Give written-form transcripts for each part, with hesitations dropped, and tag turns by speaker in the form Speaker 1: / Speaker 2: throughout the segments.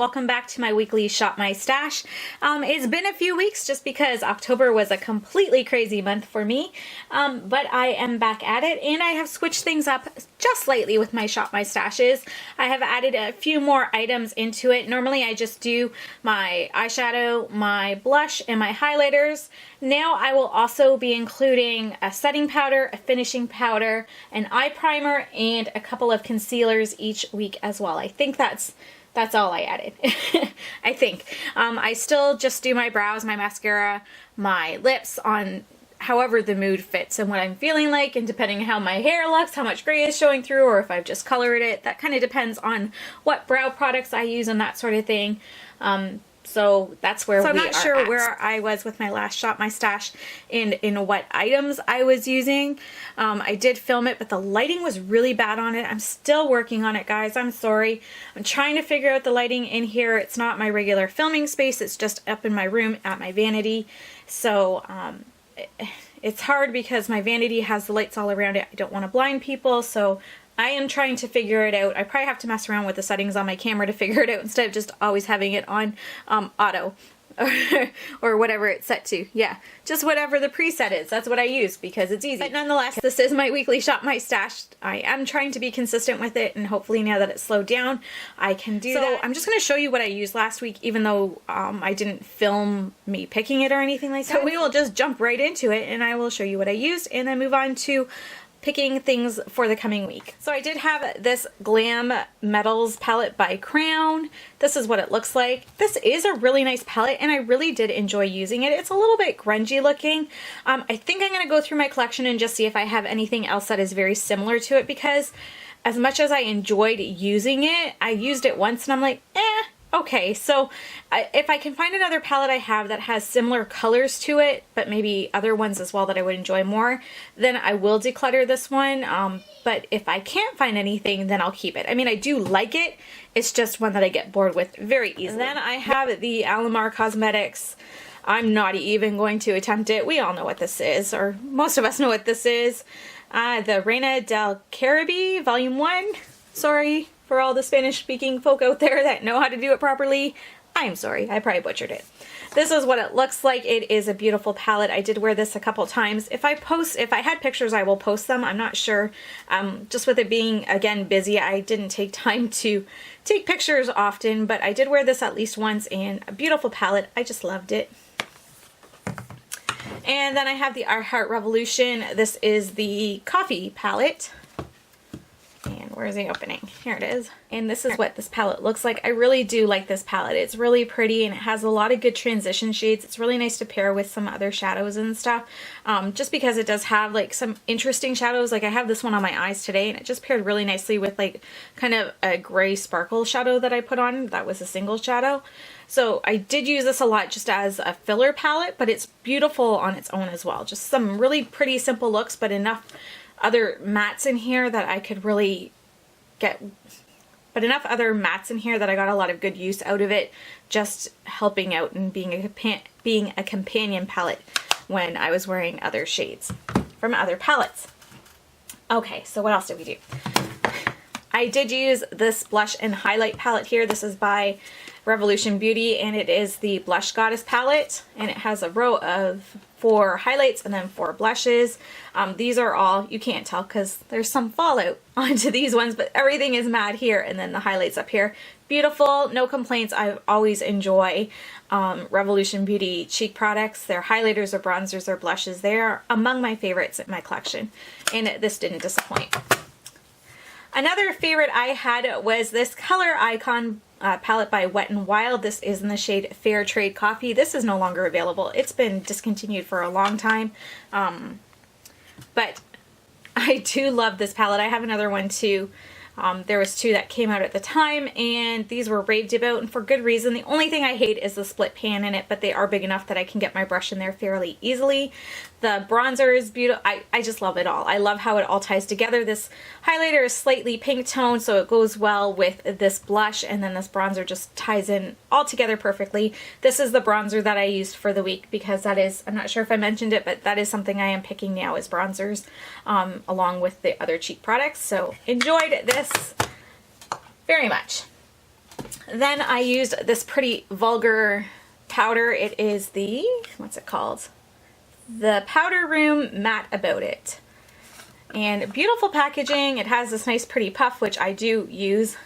Speaker 1: welcome back to my weekly Shop My Stash. It's been a few weeks just because October was a completely crazy month for me, but I am back at it and I have switched things up just slightly with my Shop My Stashes. I have added a few more items into it. Normally I just do my eyeshadow, my blush, and my highlighters. Now I will also be including a setting powder, a finishing powder, an eye primer, and a couple of concealers each week as well. I think that's all I added. I think. I still just do my brows, my mascara, my lips on however the mood fits and what I'm feeling like, and depending on how my hair looks, how much gray is showing through, or if I've just colored it. That kind of depends on what brow products I use and that sort of thing. So that's where we are. So I'm not sure where I was with my last Shop My Stash and in what items I was using. I did film it, but the lighting was really bad on it. I'm still working on it, guys. I'm sorry. I'm trying to figure out the lighting in here. It's not my regular filming space. It's just up in my room at my vanity. So it's hard because my vanity has the lights all around it. I don't want to blind people, so I am trying to figure it out. I probably have to mess around with the settings on my camera to figure it out instead of just always having it on auto or whatever it's set to. Yeah, just whatever the preset is. That's what I use because it's easy. But nonetheless, this is my weekly Shop My Stash. I am trying to be consistent with it, and hopefully now that it's slowed down, I can do that. I'm just going to show you what I used last week, even though I didn't film me picking it or anything like that. So we will just jump right into it, and I will show you what I used, and then move on to picking things for the coming week. So I did have this Glam Metals palette by Crowne. This is what it looks like. This is a really nice palette and I really did enjoy using it. It's a little bit grungy looking. I think I'm going to go through my collection and just see if I have anything else that is very similar to it, because as much as I enjoyed using it, I used it once and I'm like, okay, so if I can find another palette I have that has similar colors to it, but maybe other ones as well that I would enjoy more, then I will declutter this one. But if I can't find anything, then I'll keep it. I mean, I do like it. It's just one that I get bored with very easily. And then I have the Alamar Cosmetics. I'm not even going to attempt it. We all know what this is, or most of us know what this is. The Reina del Caribe, Volume 1. Sorry for all the Spanish-speaking folk out there that know how to do it properly. I'm sorry, I probably butchered it. This is what it looks like. It is a beautiful palette. I did wear this a couple times. If I had pictures, I will post them. I'm not sure. Just with it being, again, busy, I didn't take time to take pictures often, but I did wear this at least once, and a beautiful palette. I just loved it. And then I have the Our Heart Revolution. This is the coffee palette. And where is the opening? Here it is. And this is what this palette looks like. I really do like this palette. It's really pretty and it has a lot of good transition shades. It's really nice to pair with some other shadows and stuff. Just because it does have like some interesting shadows. Like I have this one on my eyes today and it just paired really nicely with like kind of a gray sparkle shadow that I put on. That was a single shadow. So I did use this a lot just as a filler palette, but it's beautiful on its own as well. Just some really pretty simple looks, but enough other mattes in here that I could really get, but enough other mattes in here that I got a lot of good use out of it, just helping out and being a companion palette when I was wearing other shades from other palettes. Okay, so what else did we do? I did use this blush and highlight palette here. This is by Revolution Beauty and it is the Blush Goddess palette, and it has a row of 4 highlights and then 4 blushes. These are all, you can't tell because there's some fallout onto these ones, but everything is matte here and then the highlights up here. Beautiful, no complaints. I always enjoy Revolution Beauty cheek products. Their highlighters or bronzers or blushes, they are among my favorites in my collection, and this didn't disappoint. Another favorite I had was this ColorIcon palette by Wet n Wild. This is in the shade Fair Trade Coffee. This is no longer available. It's been discontinued for a long time. But I do love this palette. I have another one too. There was 2 that came out at the time and these were raved about, and for good reason. The only thing I hate is the split pan in it, but they are big enough that I can get my brush in there fairly easily. The bronzer is beautiful. I just love it all. I love how it all ties together. This highlighter is slightly pink tone, so it goes well with this blush, and then this bronzer just ties in all together perfectly. This is the bronzer that I used for the week because that is, I'm not sure if I mentioned it, but that is something I am picking now as bronzers along with the other cheek products. So enjoyed this very much. Then I used this pretty Vulgar powder. It is the, what's it called? The Powder Room Matte About It. And beautiful packaging. It has this nice pretty puff, which I do use.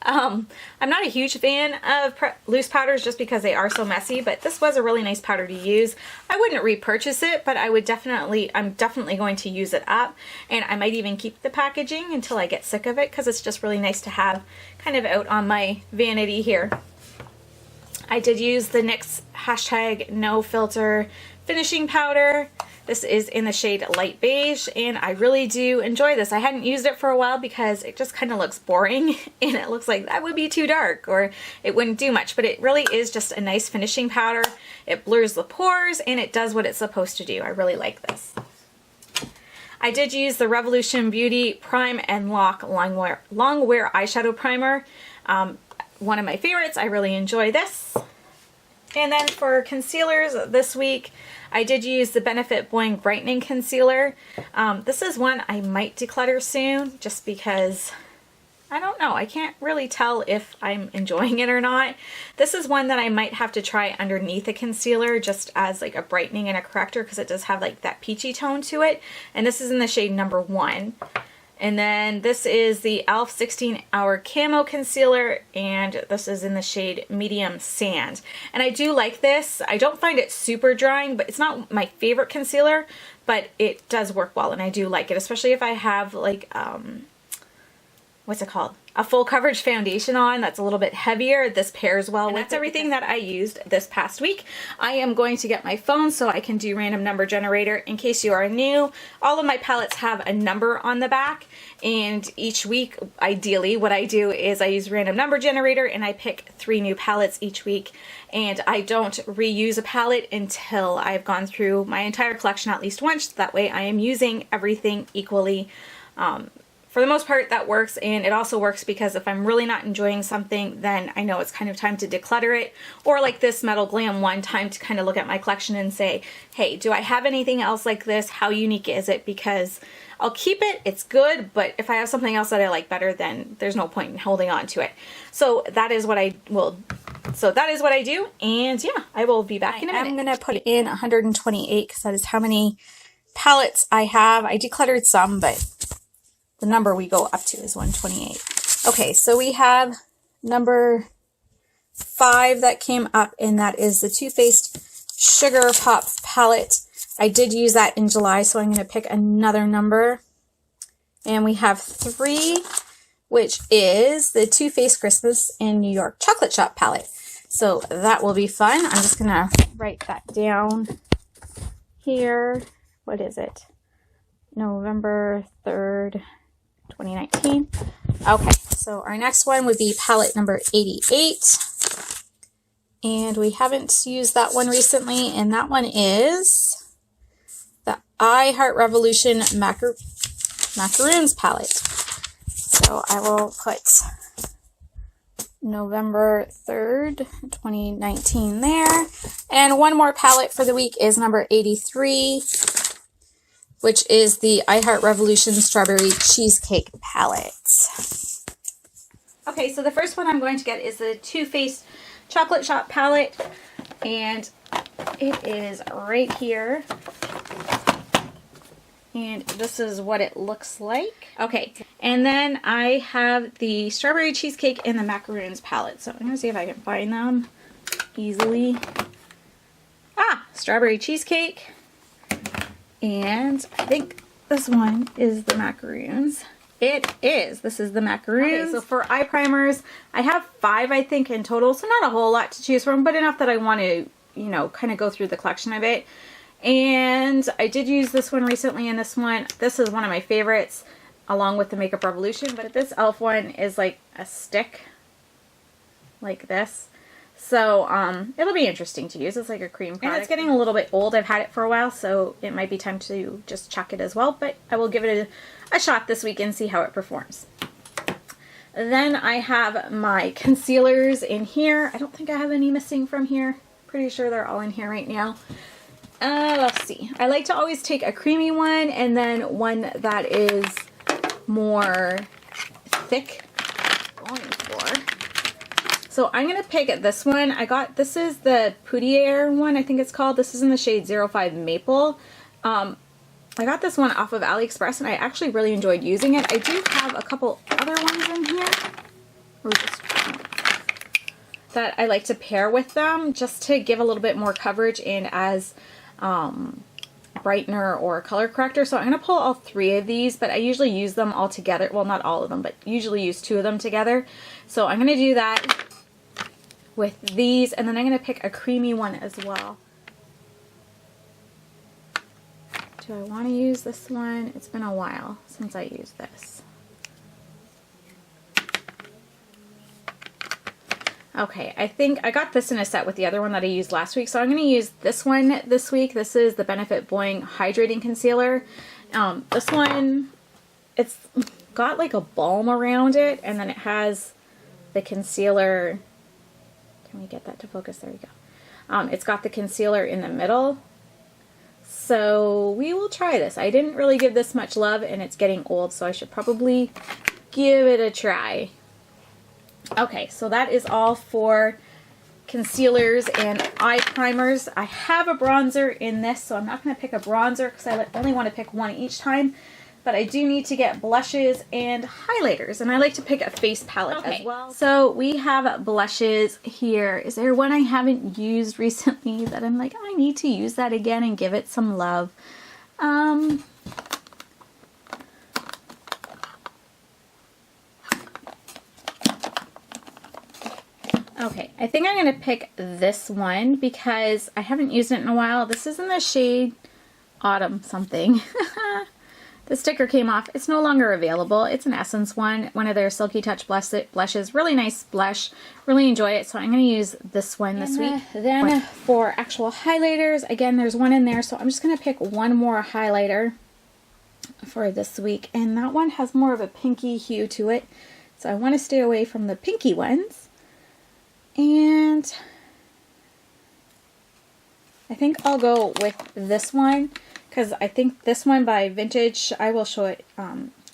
Speaker 1: I'm not a huge fan of loose powders just because they are so messy, but this was a really nice powder to use. I wouldn't repurchase it, but I'm definitely going to use it up, and I might even keep the packaging until I get sick of it because it's just really nice to have kind of out on my vanity here. I did use the NYX hashtag no filter finishing powder. This is in the shade Light Beige, and I really do enjoy this. I hadn't used it for a while because it just kind of looks boring, and it looks like that would be too dark or it wouldn't do much, but it really is just a nice finishing powder. It blurs the pores, and it does what it's supposed to do. I really like this. I did use the Revolution Beauty Prime and Lock Longwear Eyeshadow Primer. One of my favorites. I really enjoy this. And then for concealers this week, I did use the Benefit Boing Brightening Concealer. This is one I might declutter soon just because, I don't know, I can't really tell if I'm enjoying it or not. This is one that I might have to try underneath a concealer just as like a brightening and a corrector because it does have like that peachy tone to it. And this is in the shade number 1. And then this is the e.l.f. 16-Hour Camo Concealer, and this is in the shade Medium Sand. And I do like this. I don't find it super drying, but it's not my favorite concealer, but it does work well, and I do like it, especially if I have like, what's it called? A full coverage foundation on that's a little bit heavier. This pairs well with it. That's everything that I used this past week. I am going to get my phone so I can do random number generator. In case you are new, all of my palettes have a number on the back, and each week, ideally, what I do is I use random number generator and I pick 3 new palettes each week, and I don't reuse a palette until I've gone through my entire collection at least once. That way I am using everything equally. For the most part, that works, and it also works because if I'm really not enjoying something, then I know it's kind of time to declutter it. Or like this Metal Glam one, time to kind of look at my collection and say, hey, do I have anything else like this? How unique is it? Because I'll keep it, it's good, but if I have something else that I like better, then there's no point in holding on to it. So that is what I do, and yeah, I will be back in a minute. I'm going to put in 128 because that is how many palettes I have. I decluttered some, but the number we go up to is 128. Okay, so we have number 5 that came up, and that is the Too Faced Sugar Pop palette. I did use that in July, so I'm going to pick another number. And we have 3, which is the Too Faced Christmas in New York Chocolate Shop palette. So that will be fun. I'm just going to write that down here. What is it? November 3rd. 2019. Okay, so our next one would be palette number 88. And we haven't used that one recently, and that one is the I Heart Revolution Macaroons palette. So I will put November 3rd, 2019 there. And one more palette for the week is number 83, which is the I Heart Revolution Strawberry Cheesecake palette. Okay, so the first one I'm going to get is the Too Faced Chocolate Shop palette, and it is right here. And this is what it looks like. Okay, and then I have the Strawberry Cheesecake and the Macaroons palette. So I'm going to see if I can find them easily. Strawberry Cheesecake. And I think this one is the Macaroons. It is. This is the Macaroons. Okay, so for eye primers, I have 5, I think, in total. So not a whole lot to choose from, but enough that I want to, you know, kind of go through the collection of it. And I did use this one recently, and this is one of my favorites, along with the Makeup Revolution. But this e.l.f. one is like a stick, like this. So it'll be interesting to use. It's like a cream product. And it's getting a little bit old. I've had it for a while, so it might be time to just chuck it as well. But I will give it a shot this week and see how it performs. Then I have my concealers in here. I don't think I have any missing from here. Pretty sure they're all in here right now. Let's see. I like to always take a creamy one and then one that is more thick. Going for so I'm going to pick this one. This is the Pudeier one, I think it's called. This is in the shade 05 Maple. I got this one off of AliExpress and I actually really enjoyed using it. I do have a couple other ones in here that I like to pair with them just to give a little bit more coverage and as brightener or color corrector. So I'm going to pull all 3 of these, but I usually use them all together. Well, not all of them, but usually use 2 of them together. So I'm going to do that with these, and then I'm going to pick a creamy one as well. Do I want to use this one? It's been a while since I used this. Okay, I think I got this in a set with the other one that I used last week, so I'm going to use this one this week. This is the Benefit Boing Hydrating Concealer. This one, it's got like a balm around it, and then it has the concealer. Can we get that to focus? There we go. It's got the concealer in the middle. So we will try this. I didn't really give this much love, and it's getting old, so I should probably give it a try. Okay, so that is all for concealers and eye primers. I have a bronzer in this, so I'm not going to pick a bronzer because I only want to pick one each time. But I do need to get blushes and highlighters, and I like to pick a face palette as well. So we have blushes here. Is there one I haven't used recently that I'm like, I need to use that again and give it some love? Okay, I think I'm going to pick this one because I haven't used it in a while. This is in the shade Autumn something. The sticker came off. It's no longer available. It's an Essence one of their Silky Touch blushes. Really nice blush. Really enjoy it. So I'm going to use this one this week. Then for actual highlighters, again, there's one in there. So I'm just going to pick one more highlighter for this week. And that one has more of a pinky hue to it. So I want to stay away from the pinky ones. And I think I'll go with this one because I think this one by Vintage, I will show it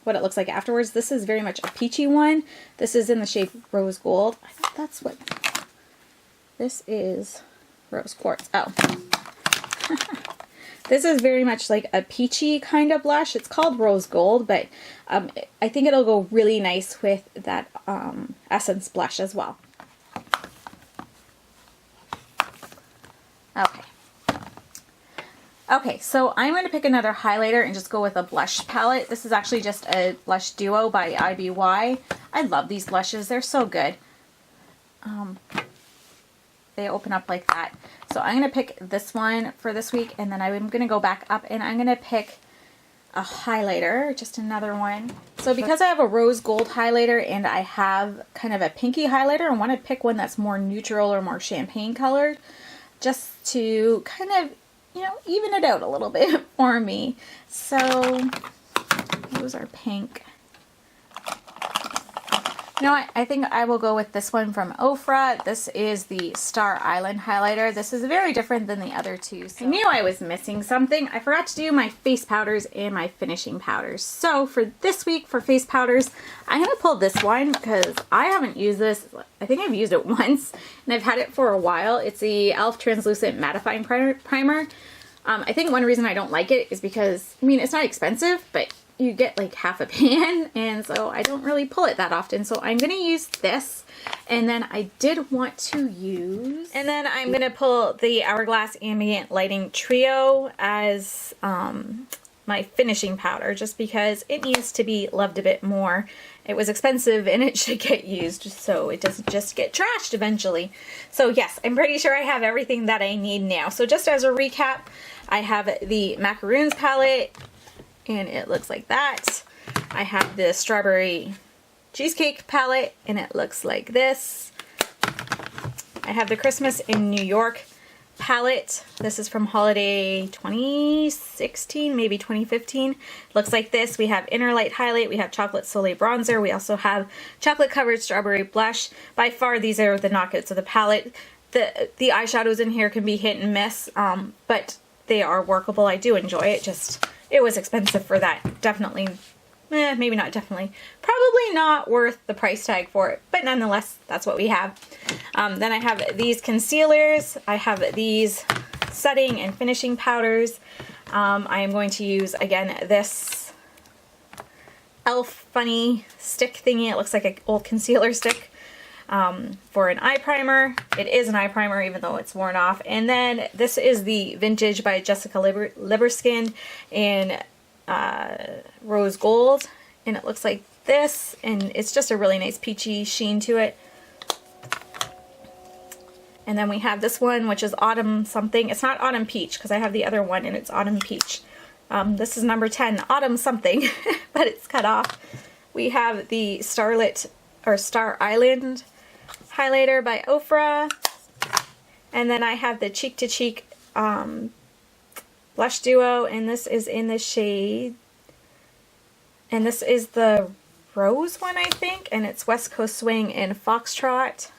Speaker 1: what it looks like afterwards. This is very much a peachy one. This is in the shade Rose Gold. I think that's what this is. Rose Quartz. Oh. This is very much like a peachy kind of blush. It's called Rose Gold, but I think it'll go really nice with that Essence blush as well. Okay. Okay, so I'm going to pick another highlighter and just go with a blush palette. This is actually just a blush duo by IBY. I love these blushes. They're so good. They open up like that. So I'm going to pick this one for this week, and then I'm going to go back up and I'm going to pick a highlighter, just another one. So because I have a rose gold highlighter and I have kind of a pinky highlighter, I want to pick one that's more neutral or more champagne colored, just to kind of, you know, even it out a little bit for me. So those are pink. You know what? I think I will go with this one from Ofra. This is the Star Island highlighter. This is very different than the other two. So I knew I was missing something. I forgot to do my face powders and my finishing powders. So for this week for face powders, I'm going to pull this one because I haven't used this. I think I've used it once and I've had it for a while. It's the e.l.f. Translucent Mattifying Primer. I think one reason I don't like it is because, I mean, it's not expensive, but you get like half a pan, and so I don't really pull it that often. So I'm going to use this, and then I did want to use, and then I'm going to pull the Hourglass Ambient Lighting Trio as my finishing powder, just because it needs to be loved a bit more. It was expensive and it should get used so it doesn't just get trashed eventually. So yes, I'm pretty sure I have everything that I need now. So just as a recap, I have the Macaroons palette, and it looks like that. I have the Strawberry Cheesecake palette, and it looks like this. I have the Christmas in New York palette. This is from holiday 2016, maybe 2015. Looks like this. We have Inner Light Highlight. We have Chocolate Soleil Bronzer. We also have Chocolate Covered Strawberry Blush. By far, these are the knockouts of the palette. The eyeshadows in here can be hit and miss, but they are workable. I do enjoy it. Just it was expensive for that. Definitely, maybe not definitely. Probably not worth the price tag for it, but nonetheless, that's what we have. Then I have these concealers. I have these setting and finishing powders. I am going to use, again, this e.l.f. funny stick thingy. It looks like an old concealer stick for an eye primer. It is an eye primer even though it's worn off. And then this is the Vintage by Jessica Libeskind in Rose Gold. And it looks like this. And it's just a really nice peachy sheen to it. And then we have this one, which is Autumn something. It's not Autumn Peach, because I have the other one and it's Autumn Peach. This is number 10, Autumn something, but it's cut off. We have the Starlit, or Star Island highlighter by Ofra. And then I have the Cheek to Cheek blush duo, and this is in the shade, and this is the rose one, I think, and it's West Coast Swing and Foxtrot.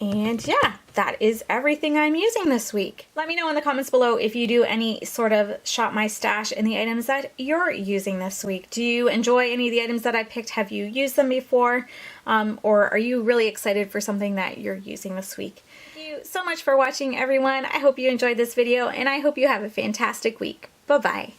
Speaker 1: And yeah, that is everything I'm using this week. Let me know in the comments below if you do any sort of shop my stash in the items that you're using this week. Do you enjoy any of the items that I picked? Have you used them before? Or are you really excited for something that you're using this week? Thank you so much for watching, everyone. I hope you enjoyed this video, and I hope you have a fantastic week. Bye-bye.